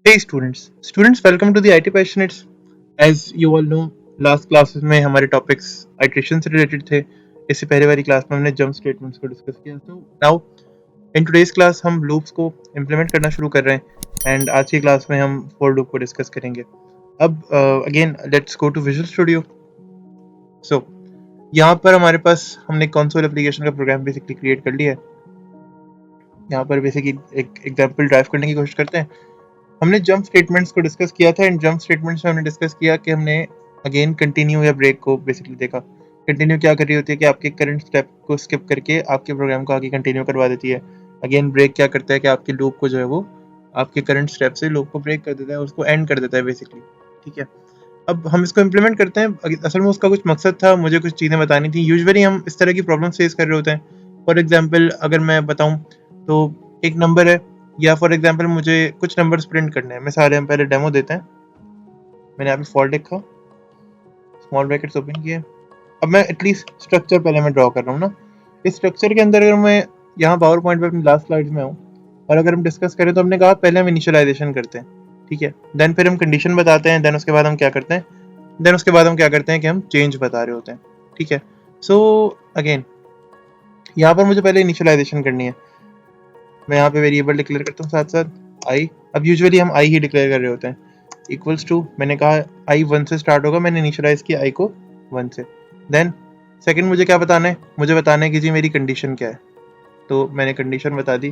Hey students, welcome to the IT Passionates. As you all know, last classes में हमारे topics iteration से related थे. इससे पहले वाली क्लास में हमने जंप स्टेटमेंट्स को डिस्कस किया. तो नाउ इन टुडेस क्लास हम लूप्स को इम्प्लीमेंट करना शुरू कर रहे हैं एंड आज की क्लास में हम फॉर लूप को डिस्कस करेंगे. अब again let's go to Visual Studio. So यहाँ पर हमारे पास हमने कंसोल एप्लीकेशन का प्रोग्राम बेसिकली क्रिएट कर लिया है. यहाँ पर बेसिकली एक एग्जाम्पल ड्राइव करने की कोशिश करते हैं. हमने जंप स्टेटमेंट्स को डिस्कस किया था एंड जंप स्टेटमेंट्स में हमने डिस्कस किया कि हमने अगेन कंटिन्यू या ब्रेक को बेसिकली देखा. कंटिन्यू क्या कर रही होती है कि आपके करंट स्टेप को स्किप करके आपके प्रोग्राम को आगे कंटिन्यू करवा देती है. अगेन ब्रेक क्या करता है कि आपके लूप को जो है वो आपके करंट स्टेप से लूप को ब्रेक कर देता है, उसको एंड कर देता है बेसिकली. ठीक है, अब हम इसको इम्प्लीमेंट करते हैं. असल में उसका कुछ मकसद था, मुझे कुछ चीज़ें बतानी थी. यूजुअली हम इस तरह की प्रॉब्लम फेस कर रहे होते हैं. फॉर एग्जाम्पल अगर मैं बताऊँ तो एक नंबर है, या फॉर एग्जांपल मुझे कुछ नंबर्स प्रिंट करने हैं. मैं सारे हम पहले डेमो देते हैं. मैंने यहाँ पे फॉर लिखा, स्मॉल ब्रैकेट्स ओपन किए. अब मैं एटलीस्ट स्ट्रक्चर पहले मैं ड्रॉ कर रहा हूँ ना. इस स्ट्रक्चर के अंदर अगर मैं यहाँ पावर पॉइंट पे अपनी लास्ट स्लाइड्स में हूँ और अगर हम डिस्कस करें तो हमने कहा पहले हम इनिशियलाइजेशन करते हैं. ठीक है, देन फिर हम कंडीशन बताते हैं, देन उसके बाद हम क्या करते हैं, देन उसके बाद हम क्या करते हैं कि हम चेंज बता रहे होते हैं. ठीक है, सो अगेन यहाँ पर मुझे पहले इनिशियलाइजेशन करनी है. मैं यहाँ पे वेरिएबल डिक्लेयर करता हूँ साथ साथ आई. अब यूजुअली हम आई ही डिक्लेयर कर रहे होते हैं. इक्वल्स टू, मैंने कहा आई 1 से स्टार्ट होगा, मैंने इनिशियलाइज किया आई को 1 से. देन सेकंड मुझे क्या बताना है, मुझे बताना है कि जी मेरी कंडीशन क्या है. तो मैंने कंडीशन बता दी.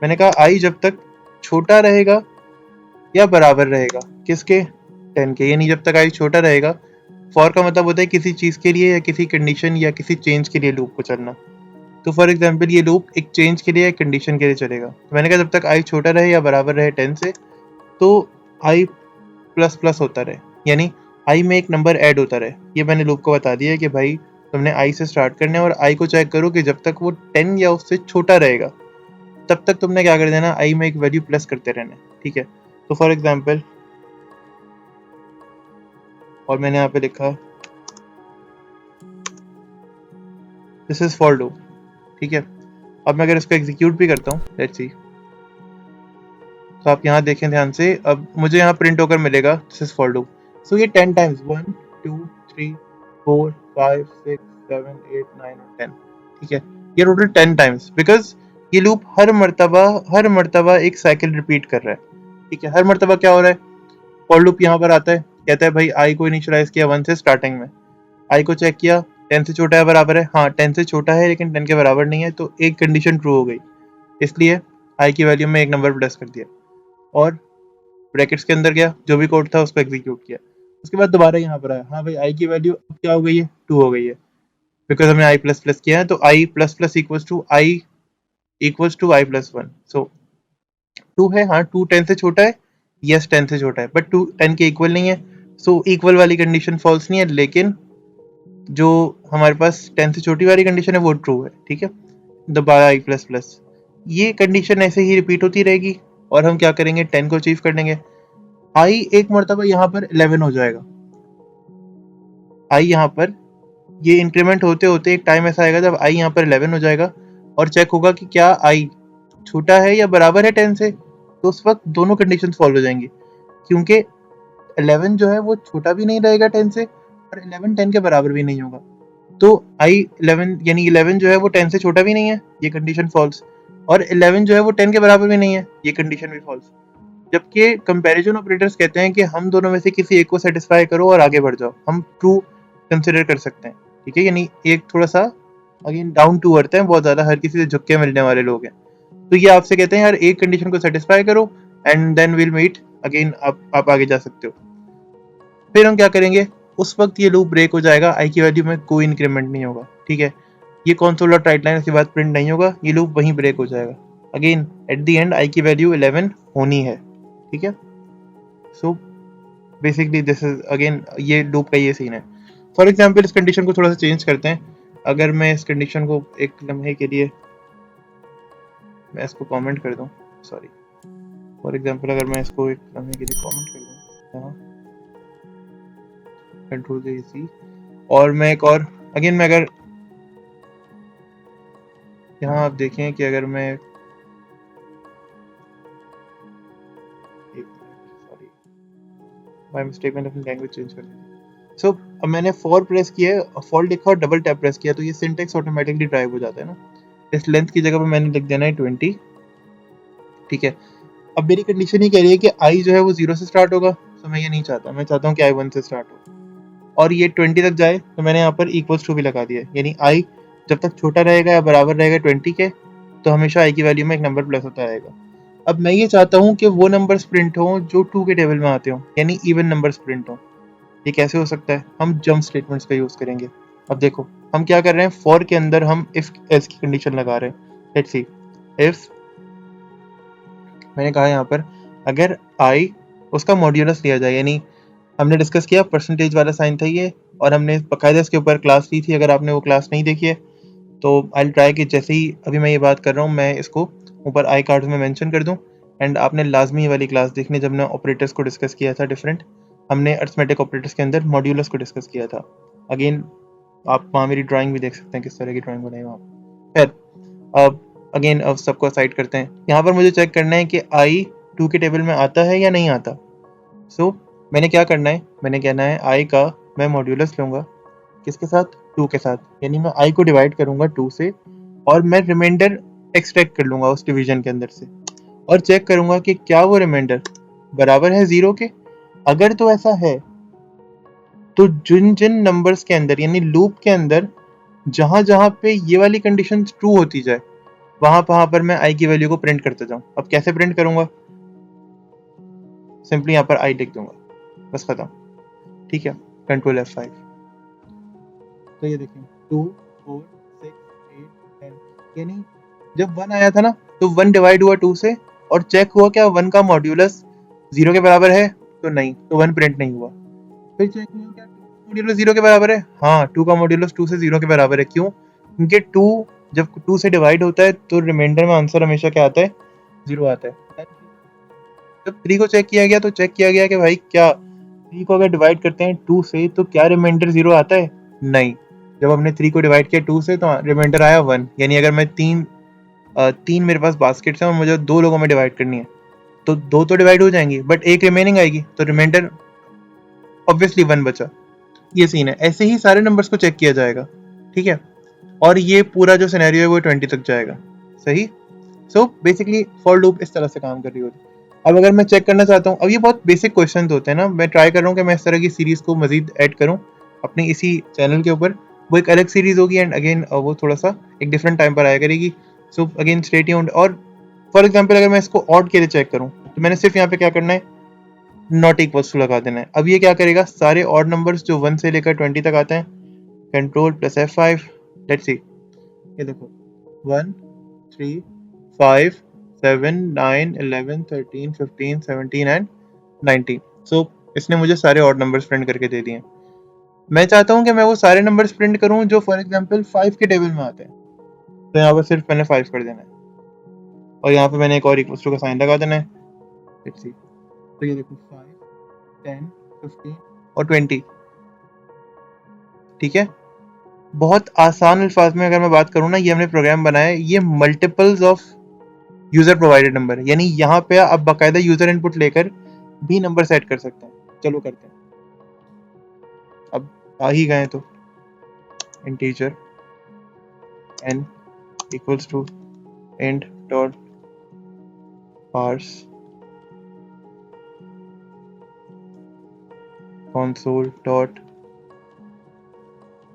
मैंने कहा आई जब तक छोटा रहेगा या बराबर रहेगा किसके, 10 के. यानी जब तक आई छोटा रहेगा, फॉर का मतलब होता है किसी चीज़ के लिए या किसी कंडीशन या किसी चेंज के लिए लूप को चलना. तो फॉर एग्जाम्पल ये लूप एक चेंज के लिए या कंडीशन के लिए चलेगा. तो मैंने कहा जब तक आई छोटा रहे या बराबर रहे 10 से, तो आई प्लस प्लस होता रहे, यानी आई में एक नंबर ऐड होता रहे. ये मैंने लूप को बता दिया है कि भाई तुमने आई से स्टार्ट करना है और आई को चेक करो कि जब तक वो 10 या उससे छोटा रहेगा तब तक तुमने क्या कर देना, आई में एक वैल्यू प्लस करते रहना. ठीक है, तो फॉर एग्जाम्पल और मैंने यहाँ पे लिखा दिस इज फॉर लूप. ठीक है, अब मैं अगर इसको एग्जीक्यूट भी करता हूँ, लेट्स सी. तो आप यहाँ देखें ध्यान से, अब मुझे यहाँ प्रिंट होकर मिलेगा दिस इज फॉर लूप. सो ये 10 टाइम्स 1 2 3 4 5 6 7 8 9 और 10. ठीक है, ये टोटल 10 टाइम्स, बिकॉज ये लूप हर मर्तबा एक साइकिल रिपीट कर रहा है. ठीक है, हर मर्तबा क्या हो रहा है, फॉर लूप यहाँ पर आता है, कहता है भाई आई को इनिशियलाइज किया 1 से स्टार्टिंग में, आई को चेक किया 10 से छोटा है बराबर है, हाँ 10 से छोटा है लेकिन 10 के बराबर नहीं है, तो एक कंडीशन ट्रू हो गई, इसलिए आई की वैल्यू में एक नंबर प्लस कर दिया और ब्रैकेट्स के अंदर गया, जो भी कोड था उसको एग्जीक्यूट किया. उसके बाद दोबारा यहाँ पर आया, हाँ भाई आई की वैल्यू अब क्या हो गई है, 2 हो गई है, बिकॉज हमने आई प्लस प्लस किया है. तो I plus plus equals to I plus 1. So 2 है, हाँ 2 10 से छोटा है, यस 10 से छोटा है, बट 2 10 के इक्वल नहीं है. सो इक्वल वाली कंडीशन फॉल्स नहीं है, लेकिन जो हमारे पास 10 से छोटी वाली कंडीशन है वो ट्रू है. ठीक है, दोबारा आई प्लस प्लस, ये कंडीशन ऐसे ही रिपीट होती रहेगी और हम क्या करेंगे 10 को अचीव कर लेंगे. आई एक मरतबा यहाँ पर 11 हो जाएगा. आई यहाँ पर ये इंक्रीमेंट होते होते एक टाइम ऐसा आएगा जब आई यहाँ पर 11 हो जाएगा और चेक होगा कि क्या आई छोटा है या बराबर है 10 से. तो उस वक्त दोनों कंडीशन सॉल्व हो जाएंगी, क्योंकि 11 जो है वो छोटा भी नहीं रहेगा 10 से और 11 10 के बराबर भी नहीं होगा. तो आई 11 यानी 11 जो है वो 10 से छोटा भी नहीं है, ये कंडीशन फॉल्स, और 11 जो है वो 10 के बराबर भी नहीं है, ये कंडीशन भी फॉल्स. जबकि कंपैरिजन ऑपरेटर्स कहते हैं कि हम दोनों में से किसी एक को सेटिस्फाई करो और आगे बढ़ जाओ, हम ट्रू कंसिडर कर सकते हैं. ठीक है, यानी एक थोड़ा सा अगेन डाउन टू अर्थ है, बहुत ज़्यादा हर किसी से झुक के मिलने वाले लोग हैं. तो ये आपसे कहते हैं यार एक कंडीशन को सेटिस्फाई करो and then will meet again, आप आगे जा सकते हो. फिर हम क्या करेंगे, उस वक्त ये लूप ब्रेक हो जाएगा, आई की वैल्यू में कोई इंक्रीमेंट नहीं होगा. ठीक है, ये कंसोल डॉट राइट लाइन के बाद प्रिंट नहीं होगा, ये लूप वहीं ब्रेक हो जाएगा. Again at the and I की वैल्यू 11 होनी है. ठीक है, so basically this is again ये लूप का ये सीन है. फॉर एग्जाम्पल इस कंडीशन को थोड़ा सा चेंज करते हैं. अगर मैं इस कंडीशन को एक लम्हे के लिए मैं इसको कमेंट कर दूं, सॉरी, फॉर एग्जाम्पल अगर मैं इसको एक लम्हे के लिए कमेंट कर दूं यहाँ, कंट्रोल से सी, और मैं एक और अगेन मैं अगर यहाँ आप देखें कि अगर मैं एक बाय मिस्टेक मैंने अपनी लैंग्वेज चेंज कर दी। सो अब मैंने फॉर प्रेस किया है, फॉर लिखा और डबल टैप प्रेस किया तो ये सिंटेक्स ऑटोमेटिकली ड्राइव हो जाता है ना। इस लेंथ की जगह पर मैंने लिख देना है 20, ठीक है। अब मेरी कंडीशन ये कह रही है कि आई जो है वो 0 से स्टार्ट होगा, तो मैं ये नहीं चाहता, मैं चाहता हूँ कि आई 1 से स्टार्ट हो और ये 20 तक जाए, तो मैंने यहाँ पर इक्वल्स टू भी लगा दिया है, यानी आई जब तक छोटा रहेगा या बराबर रहेगा 20 के, तो हमेशा आई की वैल्यू में एक नंबर प्लस होता रहेगा। अब मैं ये चाहता हूँ कि वो नंबर्स प्रिंट हों जो 2 के टेबल में आते हों, यानी इवन नंबर्स प्रिंट हों। ये कैसे हो सकता है? हम जंप स्टेटमेंट्स का यूज करेंगे। अब देखो हम क्या कर रहे हैं, फॉर के अंदर हम इफ एल्स की कंडीशन लगा रहे हैं। लेट्स सी, इफ मैंने कहा यहाँ पर अगर आई उसका मॉड्यूलस लिया जाए, यानी हमने डिस्कस किया परसेंटेज वाला साइन था ये, और हमने बाकायदा इसके ऊपर क्लास ली थी। अगर आपने वो क्लास नहीं देखी है तो आई ट्राई कि जैसे ही अभी मैं ये बात कर रहा हूँ मैं इसको ऊपर आई कार्ड्स में मेंशन कर दूँ। एंड आपने लाजमी वाली क्लास देखनी, जब हमने ऑपरेटर्स को डिस्कस किया था डिफरेंट, हमने अरिथमेटिक ऑपरेटर्स के अंदर मॉड्यूलस को डिस्कस किया था। अगेन आप वहाँ मेरी ड्राइंग भी देख सकते हैं, किस तरह की ड्राइंग बनाई वहाँ। खैर अब अगेन अब सबको साइड करते हैं। यहाँ पर मुझे चेक करना है कि आई 2 के टेबल में आता है या नहीं आता। सो मैंने क्या करना है, मैंने कहना है आई का मैं मॉड्यूलस लूँगा, किसके साथ? 2 के साथ, यानी मैं आई को डिवाइड करूँगा 2 से और मैं रिमाइंडर एक्सट्रैक्ट कर लूँगा उस डिवीजन के अंदर से और चेक करूँगा कि क्या वो रिमाइंडर बराबर है 0 के। अगर तो ऐसा है तो जिन जिन नंबर्स के अंदर यानी लूप के अंदर जहाँ जहाँ पे ये वाली कंडीशन ट्रू होती जाए वहाँ पर मैं आई की वैल्यू को प्रिंट करते जाऊँ। अब कैसे प्रिंट करूँगा? सिंपली यहाँ पर आई लिख दूंगा, बस खत्म, ठीक है। Control F5। तो ये देखिए 2 4 6 8 10, यानी जब 1 आया था ना तो 1 डिवाइड हुआ 2 से और चेक हुआ क्या 1 का मॉड्यूलस 0 के बराबर है, तो नहीं, तो 1 प्रिंट नहीं हुआ। फिर चेक हुआ क्या 2 का मॉड्यूलस 0 के बराबर है, हाँ 2 का मॉड्यूलस 2 से 0 के बराबर है। क्यों? क्योंकि 2 जब 2 से डिवाइड होता है तो रिमाइंडर में आंसर हमेशा क्या आता है? 0 आता है। जब 3 को चेक किया गया तो चेक किया गया कि भाई क्या 3 को अगर डिवाइड करते हैं 2 से तो क्या रिमाइंडर 0 आता है? नहीं। जब हमने 3 को डिवाइड किया 2 से तो रिमाइंडर आया 1, यानी अगर मैं तीन मेरे पास बास्केट्स हैं और मुझे 2 लोगों में डिवाइड करनी है तो 2 तो डिवाइड हो जाएंगी बट एक रिमेनिंग आएगी, तो रिमाइंडर ऑब्वियसली 1 बचा। ये सीन है। ऐसे ही सारे नंबर्स को चेक किया जाएगा, ठीक है, और ये पूरा जो सिनेरियो है वो 20 तक जाएगा, सही। सो बेसिकली फॉर लूप इस तरह से काम कर रही होती है। अब अगर मैं चेक करना चाहता हूँ, अब ये बहुत बेसिक क्वेश्चन होते हैं ना, मैं ट्राई कर रहा हूँ कि मैं इस तरह की सीरीज को मजीद ऐड करूँ अपनी इसी चैनल के ऊपर। वो एक अलग सीरीज होगी एंड अगेन वो थोड़ा सा एक डिफरेंट टाइम पर आया करेगी। So again stay tuned. और फॉर एग्जांपल अगर मैं इसको ऑड के लिए चेक करूँ तो मैंने सिर्फ यहाँ पे क्या करना है, नॉट इक्वल्स टू लगा देना है। अब ये क्या करेगा, सारे ऑड नंबर्स जो 1 से लेकर 20 तक आते हैं, control plus F5, let's see, ये देखो 1 3 5 7 9 11 13 15 17 एंड 19। सो इसने मुझे सारे ऑड नंबर्स प्रिंट करके दे दिए। मैं चाहता हूँ कि मैं वो सारे नंबर्स प्रिंट करूँ जो फॉर एग्जांपल 5 के टेबल में आते हैं, तो यहाँ पर सिर्फ मैंने 5 कर देना है और यहाँ पे मैंने एक और इक्वल्स टू का साइन लगा देना है। लेट्स सी, तो ये देखो 5 10 15 और 20, ठीक है। बहुत आसान अल्फाज में अगर मैं बात करूँ ना, ये हमने प्रोग्राम बनाया है, ये multiples of user provided number, यानी यहाँ पे आप बाकायदा यूजर इनपुट लेकर भी नंबर सेट कर सकते हैं। चलो करते हैं, अब आ ही गए तो integer n equals to int dot parse console dot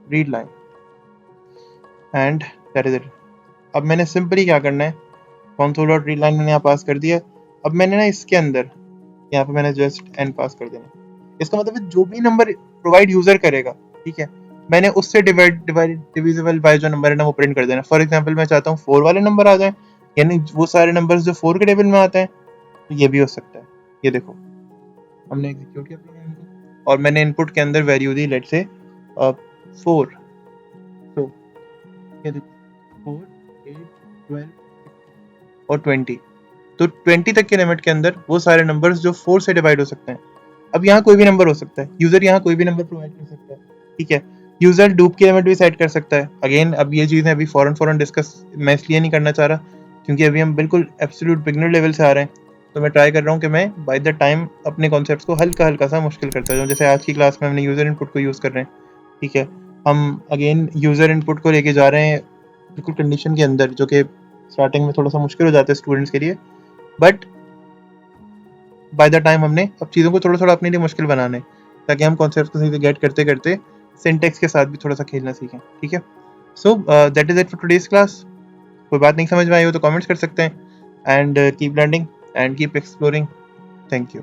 read line and that is it. अब मैंने सिंपली क्या करना है, console dot read line मैंने यहाँ पास कर दिया। अब मैंने ना इसके अंदर यहाँ पे मैंने जस्ट n पास कर देना। इसका मतलब जो भी नंबर प्रोवाइड यूजर करेगा, ठीक है, मैंने उससे डिविजिबल बाय जो नंबर है ना वो प्रिंट कर देना। फॉर एग्जांपल मैं चाहता हूँ 4 वाले नंबर आ जाए, यानी वो सारे नंबर्स जो 4 के टेबल में आते हैं, तो ये भी हो सकता है। ये देखो हमने एग्जीक्यूट किया प्रोग्राम को और मैंने इनपुट के अंदर वैल्यू दी लेट्स से 4। तो ये देखो 4 8 12 और 20, तो 20 तक के लिमिट के अंदर वो सारे नंबर्स जो 4 से डिवाइड हो सकते हैं। अब यहाँ कोई भी नंबर हो सकता है, यूजर यहाँ कोई भी नंबर प्रोवाइड कर सकता है, ठीक है। यूजर डूप की लिमिट भी सेट कर सकता है। अगेन अब ये चीज़ें अभी फौरन डिस्कस मैं इसलिए नहीं करना चाह रहा क्योंकि अभी हम बिल्कुल एब्सोल्यूट बिगिनर लेवल से आ रहे हैं, तो मैं ट्राई कर रहा हूँ कि मैं बाय द टाइम अपने कॉन्सेप्ट्स को हल्का हल्का सा मुश्किल करता जाऊँ। जैसे आज की क्लास में हमने यूज़र इनपुट को यूज़ कर रहे हैं, ठीक है। हम अगेन यूज़र इनपुट को लेके जा रहे हैं बिल्कुल कंडीशन के अंदर, जो कि स्टार्टिंग में थोड़ा सा मुश्किल हो जाता है स्टूडेंट्स के लिए, बट बाय द टाइम हमने अब चीज़ों को थोड़ा थोड़ा अपने लिए मुश्किल बनाना है, ताकि हम कॉन्सेप्ट को सही से गेट करते करते सिंटेक्स के साथ भी थोड़ा सा खेलना सीखें, ठीक है। So that is it for today's class. कोई बात नहीं समझ में आई हो तो कमेंट्स कर सकते हैं, and keep learning and keep exploring. Thank you.